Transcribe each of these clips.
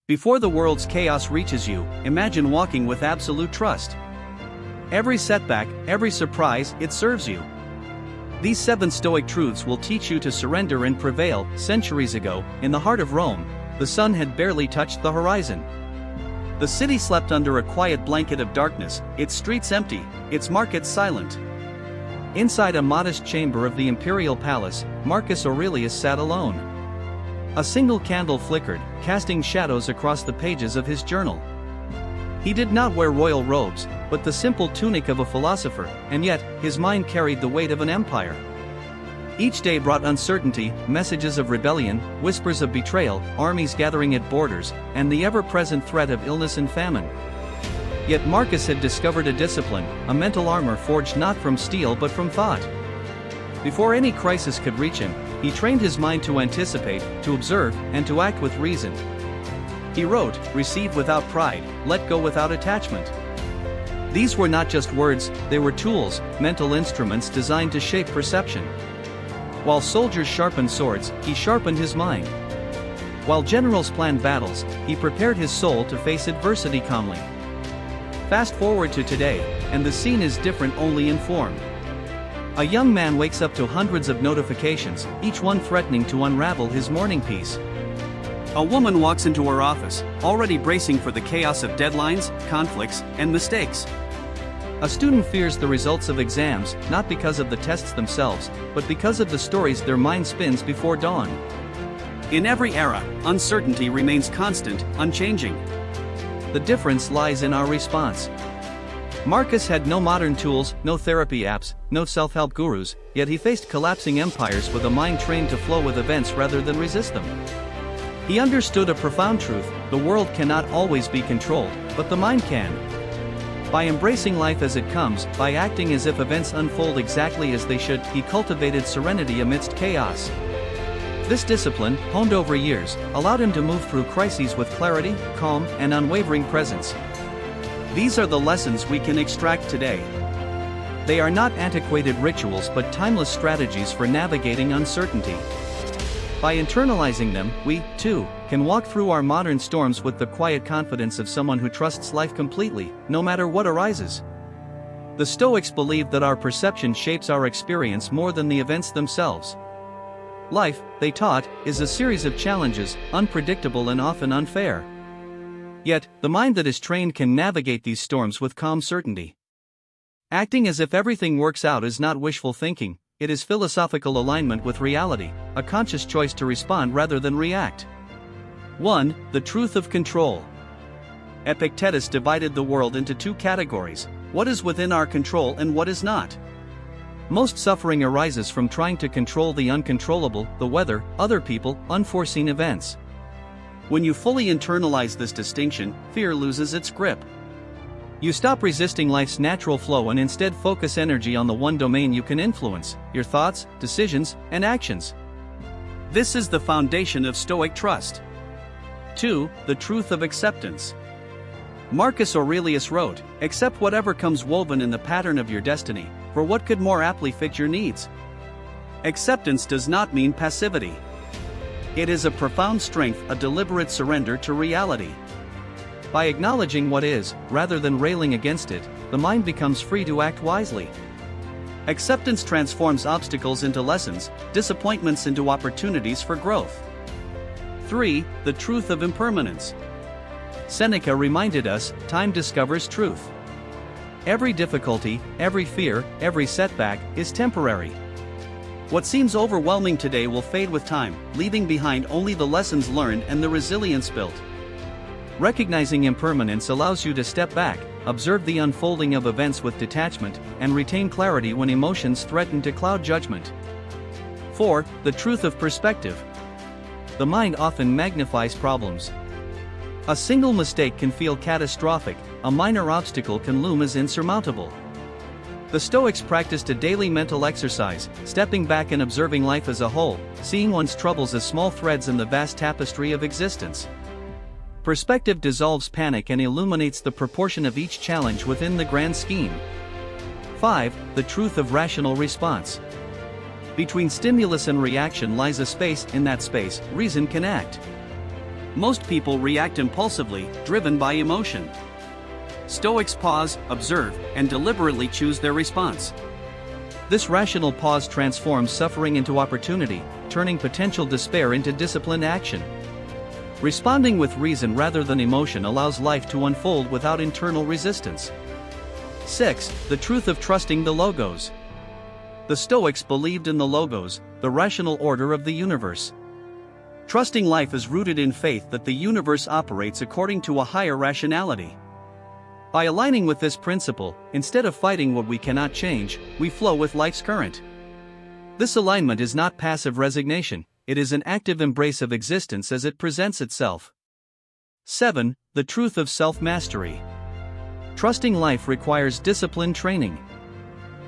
Before the world's chaos reaches you, imagine walking with absolute trust. Every setback, every surprise, it serves you. These 7 Stoic truths will teach you to surrender and prevail. Centuries ago, in the heart of Rome, the sun had barely touched the horizon. The city slept under a quiet blanket of darkness, its streets empty, its markets silent. Inside a modest chamber of the imperial palace, Marcus Aurelius sat alone. A single candle flickered, casting shadows across the pages of his journal. He did not wear royal robes, but the simple tunic of a philosopher, and yet, his mind carried the weight of an empire. Each day brought uncertainty, messages of rebellion, whispers of betrayal, armies gathering at borders, and the ever-present threat of illness and famine. Yet Marcus had discovered a discipline, a mental armor forged not from steel but from thought. Before any crisis could reach him, he trained his mind to anticipate, to observe, and to act with reason. He wrote, "Receive without pride, let go without attachment." These were not just words, they were tools, mental instruments designed to shape perception. While soldiers sharpened swords, he sharpened his mind. While generals planned battles, he prepared his soul to face adversity calmly. Fast forward to today, and the scene is different only in form. A young man wakes up to hundreds of notifications, each one threatening to unravel his morning peace. A woman walks into her office, already bracing for the chaos of deadlines, conflicts, and mistakes. A student fears the results of exams, not because of the tests themselves, but because of the stories their mind spins before dawn. In every era, uncertainty remains constant, unchanging. The difference lies in our response. Marcus had no modern tools, no therapy apps, no self-help gurus, yet he faced collapsing empires with a mind trained to flow with events rather than resist them. He understood a profound truth: the world cannot always be controlled, but the mind can. By embracing life as it comes, by acting as if events unfold exactly as they should, he cultivated serenity amidst chaos. This discipline, honed over years, allowed him to move through crises with clarity, calm, and unwavering presence. These are the lessons we can extract today. They are not antiquated rituals but timeless strategies for navigating uncertainty. By internalizing them, we, too, can walk through our modern storms with the quiet confidence of someone who trusts life completely, no matter what arises. The Stoics believed that our perception shapes our experience more than the events themselves. Life, they taught, is a series of challenges, unpredictable and often unfair. Yet, the mind that is trained can navigate these storms with calm certainty. Acting as if everything works out is not wishful thinking, it is philosophical alignment with reality, a conscious choice to respond rather than react. 1. The truth of control. Epictetus divided the world into 2 categories: what is within our control and what is not. Most suffering arises from trying to control the uncontrollable, the weather, other people, unforeseen events. When you fully internalize this distinction, fear loses its grip. You stop resisting life's natural flow and instead focus energy on the one domain you can influence: your thoughts, decisions, and actions. This is the foundation of Stoic trust. 2. The truth of acceptance. Marcus Aurelius wrote, "Accept whatever comes woven in the pattern of your destiny, for what could more aptly fit your needs?" Acceptance does not mean passivity. It is a profound strength, a deliberate surrender to reality. By acknowledging what is, rather than railing against it, the mind becomes free to act wisely. Acceptance transforms obstacles into lessons, disappointments into opportunities for growth. 3. The truth of impermanence. Seneca reminded us, time discovers truth. Every difficulty, every fear, every setback, is temporary. What seems overwhelming today will fade with time, leaving behind only the lessons learned and the resilience built. Recognizing impermanence allows you to step back, observe the unfolding of events with detachment, and retain clarity when emotions threaten to cloud judgment. 4. The truth of perspective. The mind often magnifies problems. A single mistake can feel catastrophic, a minor obstacle can loom as insurmountable. The Stoics practiced a daily mental exercise, stepping back and observing life as a whole, seeing one's troubles as small threads in the vast tapestry of existence. Perspective dissolves panic and illuminates the proportion of each challenge within the grand scheme. 5. The truth of rational response. Between stimulus and reaction lies a space. In that space, reason can act. Most people react impulsively, driven by emotion. Stoics pause, observe, and deliberately choose their response. This rational pause transforms suffering into opportunity, turning potential despair into disciplined action. Responding with reason rather than emotion allows life to unfold without internal resistance. 6. The truth of trusting the logos. The Stoics believed in the logos, the rational order of the universe. Trusting life is rooted in faith that the universe operates according to a higher rationality. By aligning with this principle, instead of fighting what we cannot change, we flow with life's current. This alignment is not passive resignation, it is an active embrace of existence as it presents itself. 7. The truth of self-mastery. Trusting life requires disciplined training.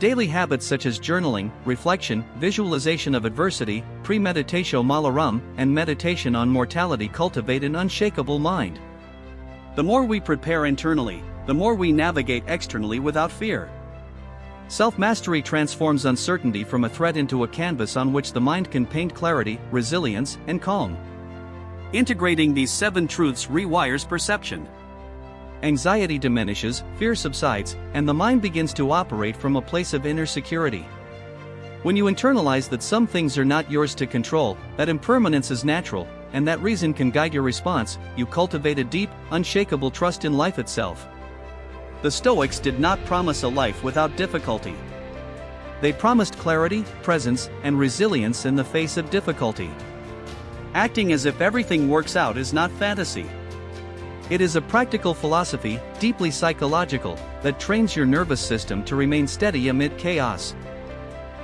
Daily habits such as journaling, reflection, visualization of adversity, premeditatio malorum, and meditation on mortality cultivate an unshakable mind. The more we prepare internally, the more we navigate externally without fear. Self-mastery transforms uncertainty from a threat into a canvas on which the mind can paint clarity, resilience, and calm. Integrating these 7 truths rewires perception. Anxiety diminishes, fear subsides, and the mind begins to operate from a place of inner security. When you internalize that some things are not yours to control, that impermanence is natural, and that reason can guide your response, you cultivate a deep, unshakable trust in life itself. The Stoics did not promise a life without difficulty. They promised clarity, presence, and resilience in the face of difficulty. Acting as if everything works out is not fantasy. It is a practical philosophy, deeply psychological, that trains your nervous system to remain steady amid chaos.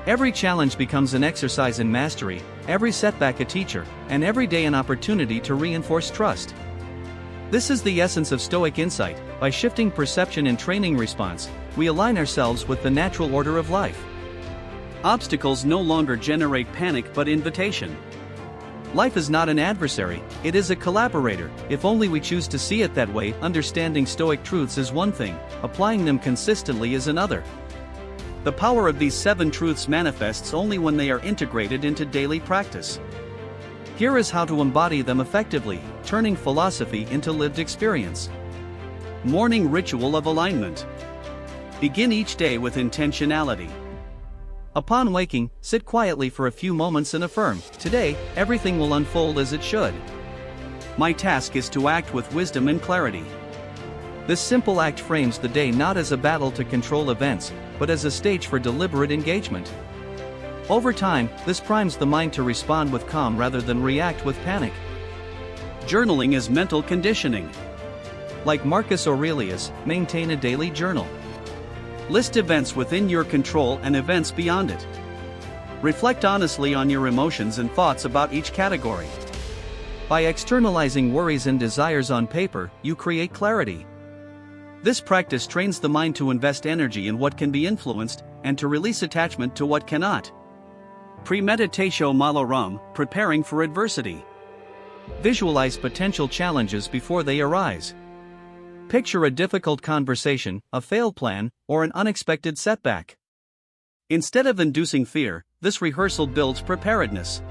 Every challenge becomes an exercise in mastery, every setback a teacher, and every day an opportunity to reinforce trust. This is the essence of Stoic insight. By shifting perception and training response, we align ourselves with the natural order of life. Obstacles no longer generate panic but invitation. Life is not an adversary, it is a collaborator, if only we choose to see it that way. Understanding Stoic truths is one thing, applying them consistently is another. The power of these 7 truths manifests only when they are integrated into daily practice. Here is how to embody them effectively, turning philosophy into lived experience. Morning ritual of alignment. Begin each day with intentionality. Upon waking, sit quietly for a few moments and affirm, "Today, everything will unfold as it should. My task is to act with wisdom and clarity." This simple act frames the day not as a battle to control events, but as a stage for deliberate engagement. Over time, this primes the mind to respond with calm rather than react with panic. Journaling is mental conditioning. Like Marcus Aurelius, maintain a daily journal. List events within your control and events beyond it. Reflect honestly on your emotions and thoughts about each category. By externalizing worries and desires on paper, you create clarity. This practice trains the mind to invest energy in what can be influenced, and to release attachment to what cannot. Premeditatio malorum, preparing for adversity. Visualize potential challenges before they arise. Picture a difficult conversation, a failed plan, or an unexpected setback. Instead of inducing fear, this rehearsal builds preparedness.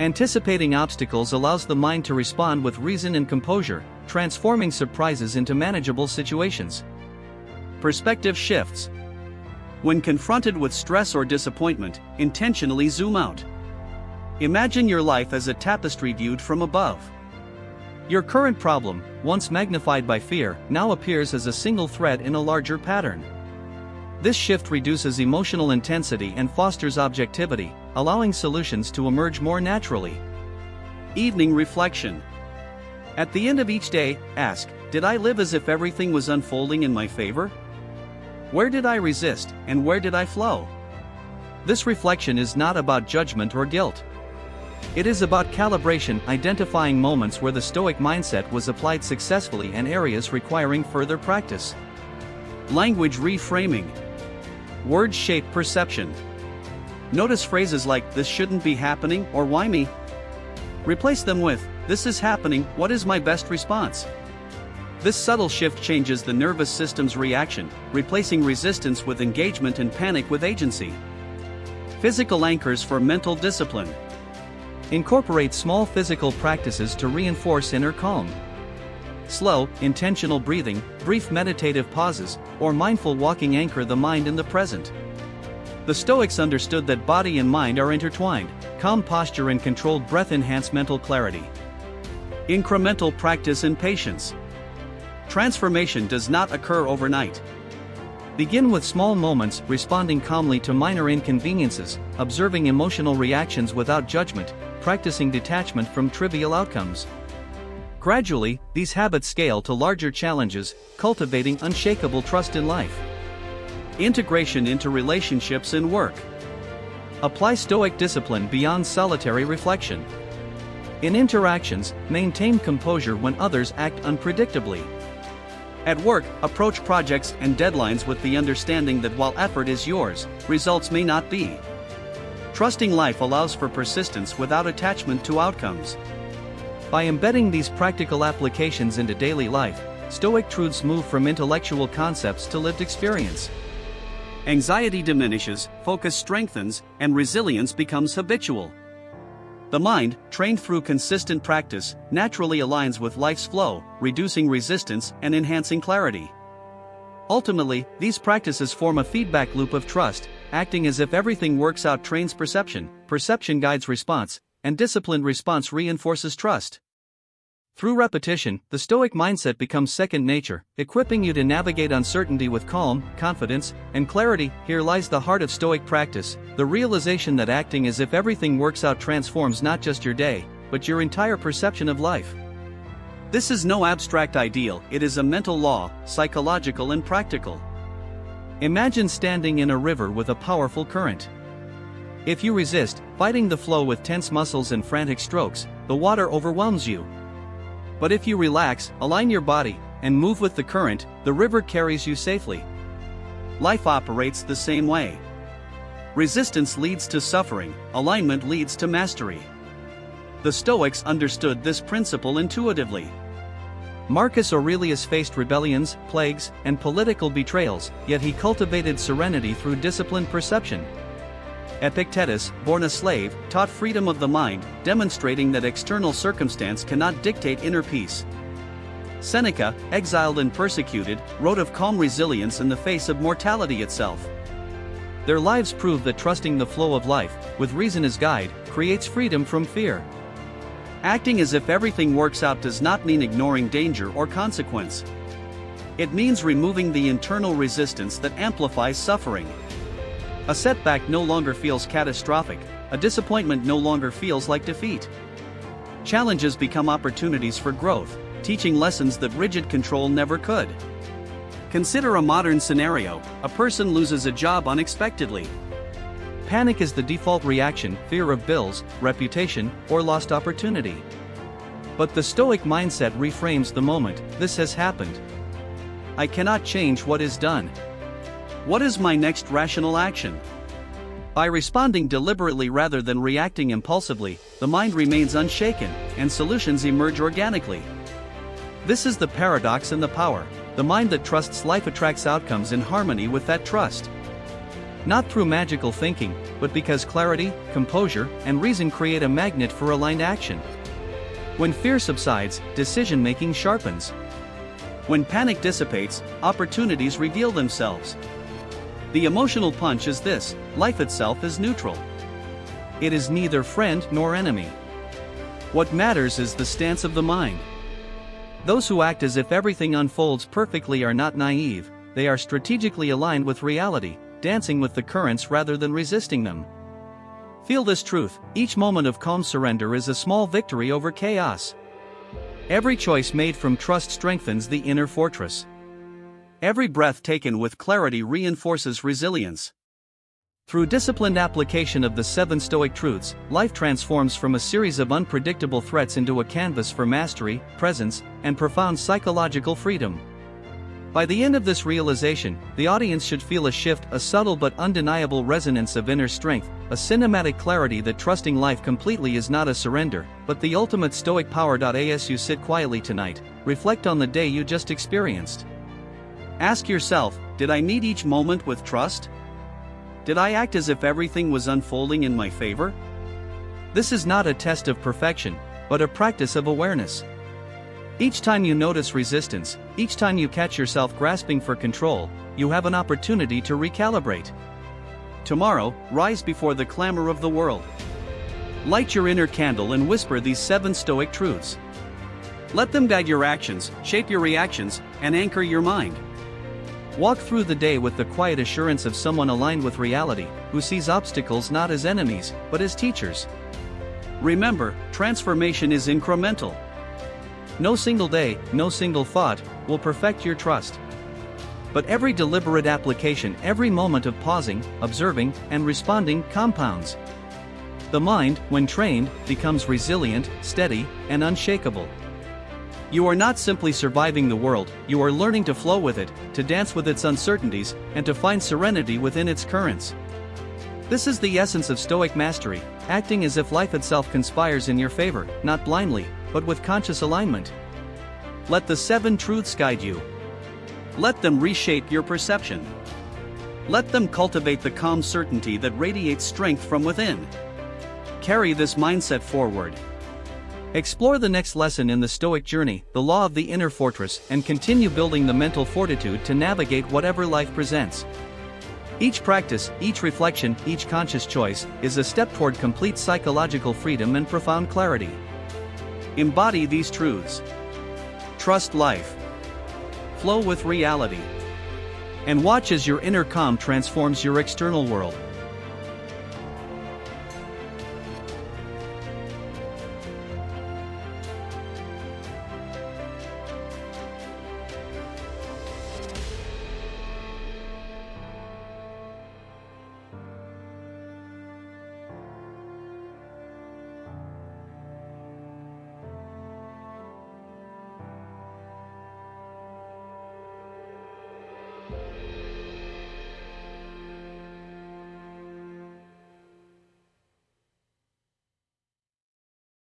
Anticipating obstacles allows the mind to respond with reason and composure, transforming surprises into manageable situations. Perspective shifts. When confronted with stress or disappointment, intentionally zoom out. Imagine your life as a tapestry viewed from above. Your current problem, once magnified by fear, now appears as a single thread in a larger pattern. This shift reduces emotional intensity and fosters objectivity, allowing solutions to emerge more naturally. Evening reflection. At the end of each day, ask, did I live as if everything was unfolding in my favor? Where did I resist, and where did I flow? This reflection is not about judgment or guilt. It is about calibration, identifying moments where the Stoic mindset was applied successfully and areas requiring further practice. Language reframing. Words shape perception. Notice phrases like, "This shouldn't be happening," or "Why me?" Replace them with, "This is happening, what is my best response?" This subtle shift changes the nervous system's reaction, replacing resistance with engagement and panic with agency. Physical anchors for mental discipline. Incorporate small physical practices to reinforce inner calm. Slow, intentional breathing, brief meditative pauses, or mindful walking anchor the mind in the present. The Stoics understood that body and mind are intertwined. Calm posture and controlled breath enhance mental clarity. Incremental practice and patience. Transformation does not occur overnight. Begin with small moments, responding calmly to minor inconveniences, observing emotional reactions without judgment, practicing detachment from trivial outcomes. Gradually, these habits scale to larger challenges, cultivating unshakable trust in life. Integration into relationships and work. Apply Stoic discipline beyond solitary reflection. In interactions, maintain composure when others act unpredictably. At work, approach projects and deadlines with the understanding that while effort is yours, results may not be. Trusting life allows for persistence without attachment to outcomes. By embedding these practical applications into daily life, Stoic truths move from intellectual concepts to lived experience. Anxiety diminishes, focus strengthens, and resilience becomes habitual. The mind, trained through consistent practice, naturally aligns with life's flow, reducing resistance and enhancing clarity. Ultimately, these practices form a feedback loop of trust, acting as if everything works out trains perception, perception guides response, and disciplined response reinforces trust. Through repetition, the Stoic mindset becomes second nature, equipping you to navigate uncertainty with calm, confidence, and clarity. Here lies the heart of Stoic practice, the realization that acting as if everything works out transforms not just your day, but your entire perception of life. This is no abstract ideal, it is a mental law, psychological and practical. Imagine standing in a river with a powerful current. If you resist, fighting the flow with tense muscles and frantic strokes, the water overwhelms you. But if you relax, align your body, and move with the current, the river carries you safely. Life operates the same way. Resistance leads to suffering, alignment leads to mastery. The Stoics understood this principle intuitively. Marcus Aurelius faced rebellions, plagues, and political betrayals, yet he cultivated serenity through disciplined perception. Epictetus, born a slave, taught freedom of the mind, demonstrating that external circumstance cannot dictate inner peace. Seneca, exiled and persecuted, wrote of calm resilience in the face of mortality itself. Their lives prove that trusting the flow of life, with reason as guide, creates freedom from fear. Acting as if everything works out does not mean ignoring danger or consequence. It means removing the internal resistance that amplifies suffering. A setback no longer feels catastrophic, a disappointment no longer feels like defeat. Challenges become opportunities for growth, teaching lessons that rigid control never could. Consider a modern scenario: a person loses a job unexpectedly. Panic is the default reaction, fear of bills, reputation, or lost opportunity. But the Stoic mindset reframes the moment: this has happened. I cannot change what is done. What is my next rational action? By responding deliberately rather than reacting impulsively, the mind remains unshaken, and solutions emerge organically. This is the paradox and the power. The mind that trusts life attracts outcomes in harmony with that trust. Not through magical thinking, but because clarity, composure, and reason create a magnet for aligned action. When fear subsides, decision-making sharpens. When panic dissipates, opportunities reveal themselves. The emotional punch is this: life itself is neutral. It is neither friend nor enemy. What matters is the stance of the mind. Those who act as if everything unfolds perfectly are not naive, they are strategically aligned with reality, dancing with the currents rather than resisting them. Feel this truth: each moment of calm surrender is a small victory over chaos. Every choice made from trust strengthens the inner fortress. Every breath taken with clarity reinforces resilience. Through disciplined application of the 7 Stoic truths, life transforms from a series of unpredictable threats into a canvas for mastery, presence, and profound psychological freedom. By the end of this realization, the audience should feel a shift, a subtle but undeniable resonance of inner strength, a cinematic clarity that trusting life completely is not a surrender, but the ultimate Stoic power. As you sit quietly tonight, reflect on the day you just experienced. Ask yourself, did I meet each moment with trust? Did I act as if everything was unfolding in my favor? This is not a test of perfection, but a practice of awareness. Each time you notice resistance, each time you catch yourself grasping for control, you have an opportunity to recalibrate. Tomorrow, rise before the clamor of the world. Light your inner candle and whisper these 7 Stoic truths. Let them guide your actions, shape your reactions, and anchor your mind. Walk through the day with the quiet assurance of someone aligned with reality, who sees obstacles not as enemies, but as teachers. Remember, transformation is incremental. No single day, no single thought, will perfect your trust. But every deliberate application, every moment of pausing, observing, and responding compounds. The mind, when trained, becomes resilient, steady, and unshakable. You are not simply surviving the world, you are learning to flow with it, to dance with its uncertainties, and to find serenity within its currents. This is the essence of Stoic mastery, acting as if life itself conspires in your favor, not blindly, but with conscious alignment. Let the 7 truths guide you. Let them reshape your perception. Let them cultivate the calm certainty that radiates strength from within. Carry this mindset forward. Explore the next lesson in the Stoic journey, the law of the inner fortress, and continue building the mental fortitude to navigate whatever life presents. Each practice, each reflection, each conscious choice, is a step toward complete psychological freedom and profound clarity. Embody these truths. Trust life. Flow with reality. And watch as your inner calm transforms your external world.